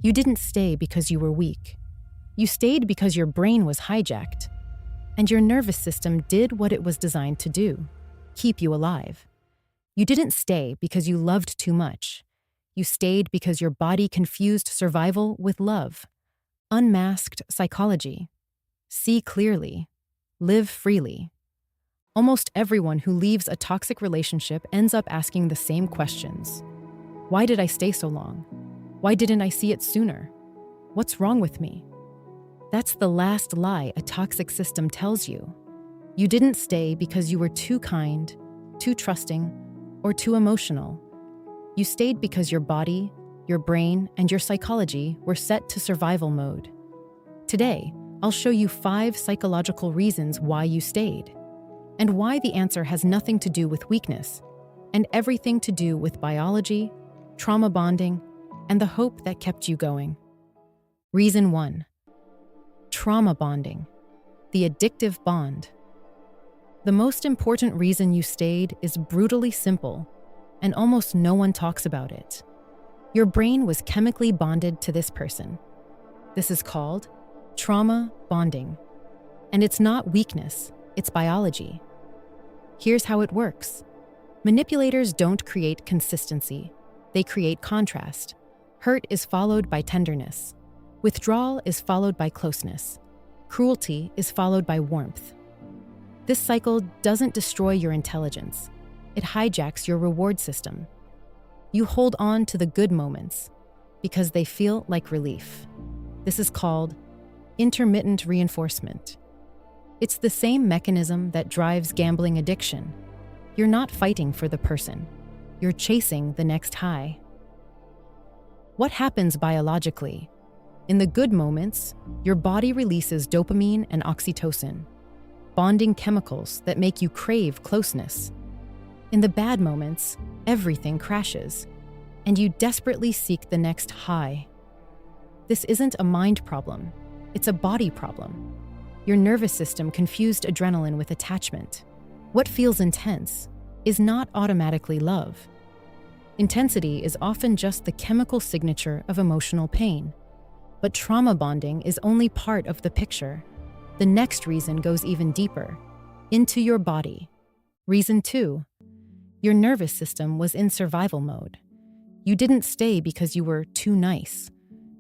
You didn't stay because you were weak. You stayed because your brain was hijacked, and your nervous system did what it was designed to do: keep you alive. You didn't stay because you loved too much. You stayed because your body confused survival with love. Unmasked psychology. See clearly. Live freely. Almost everyone who leaves a toxic relationship ends up asking the same questions. Why did I stay so long? Why didn't I see it sooner? What's wrong with me? That's the last lie a toxic system tells you. You didn't stay because you were too kind, too trusting, or too emotional. You stayed because your body, your brain, and your psychology were set to survival mode. Today, I'll show you 5 psychological reasons why you stayed, and why the answer has nothing to do with weakness, and everything to do with biology, trauma bonding, and the hope that kept you going. Reason 1. Trauma bonding, the addictive bond. The most important reason you stayed is brutally simple, and almost no one talks about it. Your brain was chemically bonded to this person. This is called trauma bonding. And it's not weakness, it's biology. Here's how it works. Manipulators don't create consistency, they create contrast. Hurt is followed by tenderness. Withdrawal is followed by closeness. Cruelty is followed by warmth. This cycle doesn't destroy your intelligence. It hijacks your reward system. You hold on to the good moments because they feel like relief. This is called intermittent reinforcement. It's the same mechanism that drives gambling addiction. You're not fighting for the person. You're chasing the next high. What happens biologically? In the good moments, your body releases dopamine and oxytocin, bonding chemicals that make you crave closeness. In the bad moments, everything crashes, and you desperately seek the next high. This isn't a mind problem, it's a body problem. Your nervous system confused adrenaline with attachment. What feels intense is not automatically love. Intensity is often just the chemical signature of emotional pain. But trauma bonding is only part of the picture. The next reason goes even deeper, into your body. Reason 2. Your nervous system was in survival mode. You didn't stay because you were too nice.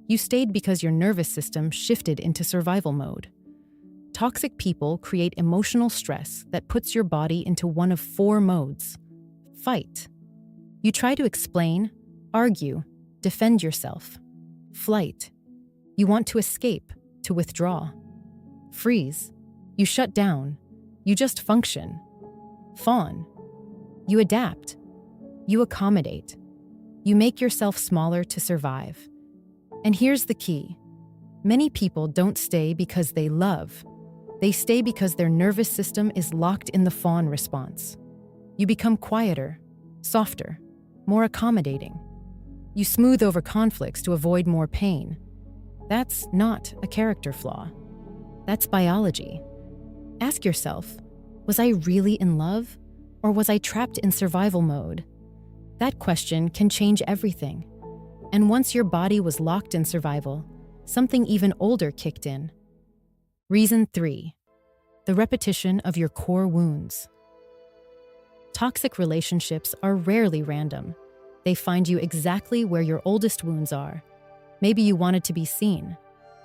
You stayed because your nervous system shifted into survival mode. Toxic people create emotional stress that puts your body into one of 4 modes. Fight. You try to explain, argue, defend yourself. Flight. You want to escape, to withdraw. Freeze. You shut down. You just function. Fawn. You adapt. You accommodate. You make yourself smaller to survive. And here's the key. Many people don't stay because they love. They stay because their nervous system is locked in the fawn response. You become quieter, softer, more accommodating. You smooth over conflicts to avoid more pain. That's not a character flaw. That's biology. Ask yourself, was I really in love, or was I trapped in survival mode? That question can change everything. And once your body was locked in survival, something even older kicked in. Reason 3. The repetition of your core wounds. Toxic relationships are rarely random. They find you exactly where your oldest wounds are. Maybe you wanted to be seen,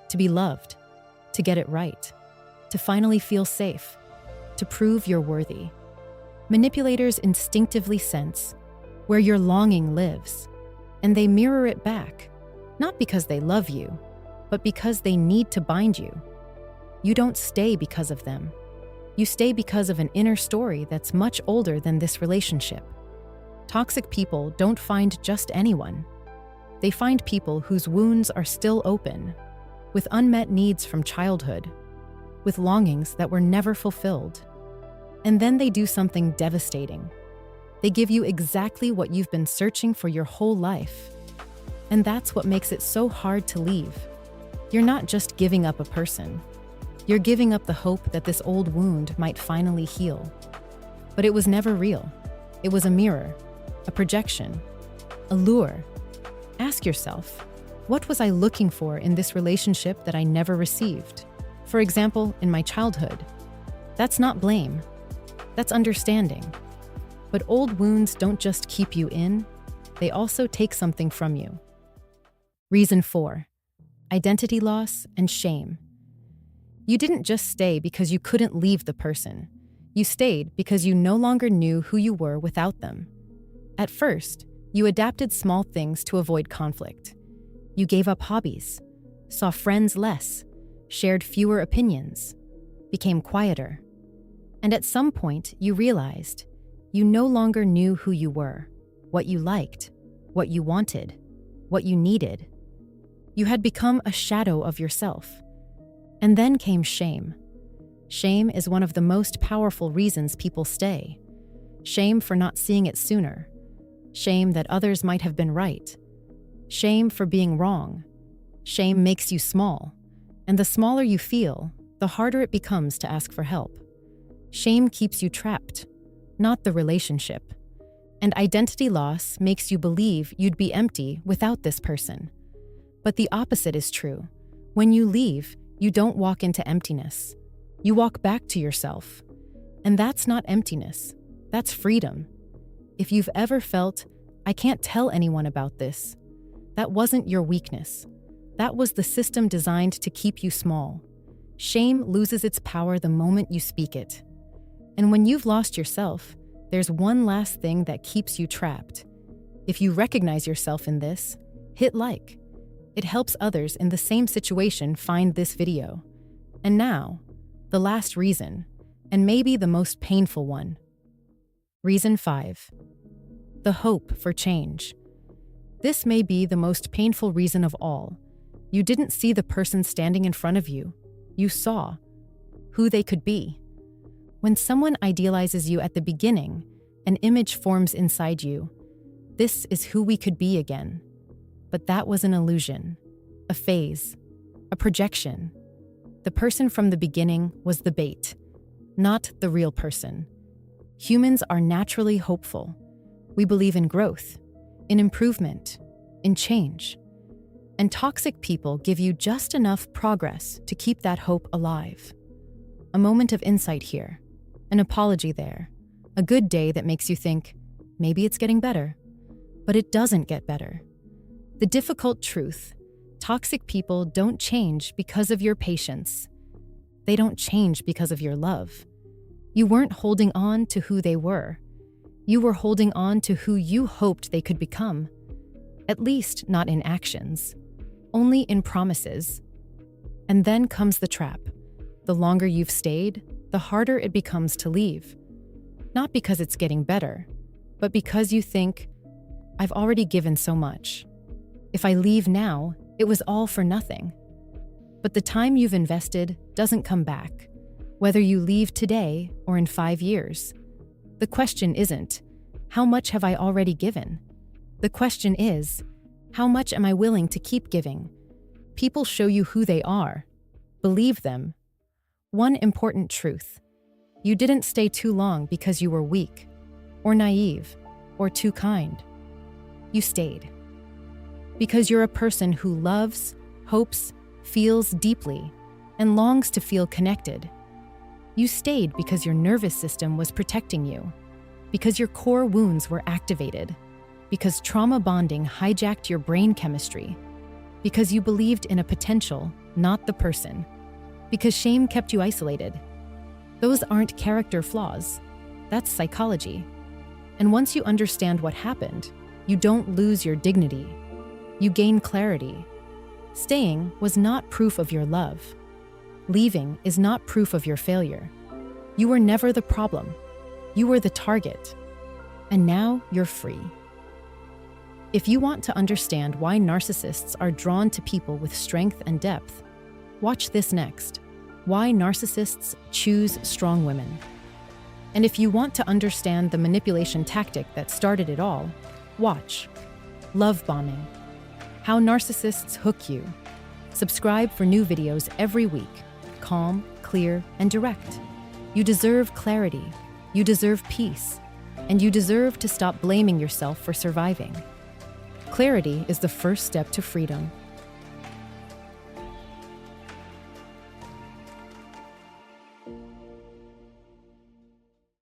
to be loved, to get it right, to finally feel safe, to prove you're worthy. Manipulators instinctively sense where your longing lives, and they mirror it back, not because they love you, but because they need to bind you. You don't stay because of them. You stay because of an inner story that's much older than this relationship. Toxic people don't find just anyone. They find people whose wounds are still open, with unmet needs from childhood, with longings that were never fulfilled. And then they do something devastating. They give you exactly what you've been searching for your whole life. And that's what makes it so hard to leave. You're not just giving up a person. You're giving up the hope that this old wound might finally heal. But it was never real. It was a mirror, a projection, a lure. Ask yourself, What was I looking for in this relationship that I never received? For example, in my childhood. That's not blame. That's understanding. But old wounds don't just keep you in, they also take something from you. Reason 4. Identity loss and shame. You didn't just stay because you couldn't leave the person. You stayed because you no longer knew who you were without them. At first, you adapted small things to avoid conflict. You gave up hobbies, saw friends less, shared fewer opinions, became quieter. And at some point, you realized you no longer knew who you were, what you liked, what you wanted, what you needed. You had become a shadow of yourself. And then came shame. Shame is one of the most powerful reasons people stay. Shame for not seeing it sooner. Shame that others might have been right. Shame for being wrong. Shame makes you small. And the smaller you feel, the harder it becomes to ask for help. Shame keeps you trapped, not the relationship. And identity loss makes you believe you'd be empty without this person. But the opposite is true. When you leave, you don't walk into emptiness. You walk back to yourself. And that's not emptiness. That's freedom. If you've ever felt, I can't tell anyone about this, that wasn't your weakness. That was the system designed to keep you small. Shame loses its power the moment you speak it. And when you've lost yourself, there's one last thing that keeps you trapped. If you recognize yourself in this, hit like. It helps others in the same situation find this video. And now, the last reason, and maybe the most painful one. Reason 5. The hope for change. This may be the most painful reason of all. You didn't see the person standing in front of you. You saw who they could be. When someone idealizes you at the beginning, an image forms inside you. This is who we could be again. But that was an illusion, a phase, a projection. The person from the beginning was the bait, not the real person. Humans are naturally hopeful. We believe in growth, in improvement, in change. And toxic people give you just enough progress to keep that hope alive. A moment of insight here, an apology there, a good day that makes you think, maybe it's getting better. But it doesn't get better. The difficult truth, toxic people don't change because of your patience. They don't change because of your love. You weren't holding on to who they were. You were holding on to who you hoped they could become. At least not in actions, only in promises. And then comes the trap. The longer you've stayed, the harder it becomes to leave. Not because it's getting better, but because you think, I've already given so much. If I leave now, it was all for nothing. But the time you've invested doesn't come back, whether you leave today or in 5 years. The question isn't, how much have I already given? The question is, how much am I willing to keep giving? People show you who they are. Believe them. One important truth. You didn't stay too long because you were weak, or naive, or too kind. You stayed because you're a person who loves, hopes, feels deeply, and longs to feel connected. You stayed because your nervous system was protecting you, because your core wounds were activated, because trauma bonding hijacked your brain chemistry, because you believed in a potential, not the person, because shame kept you isolated. Those aren't character flaws. That's psychology. And once you understand what happened, you don't lose your dignity. You gain clarity. Staying was not proof of your love. Leaving is not proof of your failure. You were never the problem. You were the target. And now you're free. If you want to understand why narcissists are drawn to people with strength and depth, watch this next. Why narcissists choose strong women. And if you want to understand the manipulation tactic that started it all, watch Love Bombing. How narcissists hook you. Subscribe for new videos every week. Calm, clear, and direct. You deserve clarity. You deserve peace. And you deserve to stop blaming yourself for surviving. Clarity is the first step to freedom.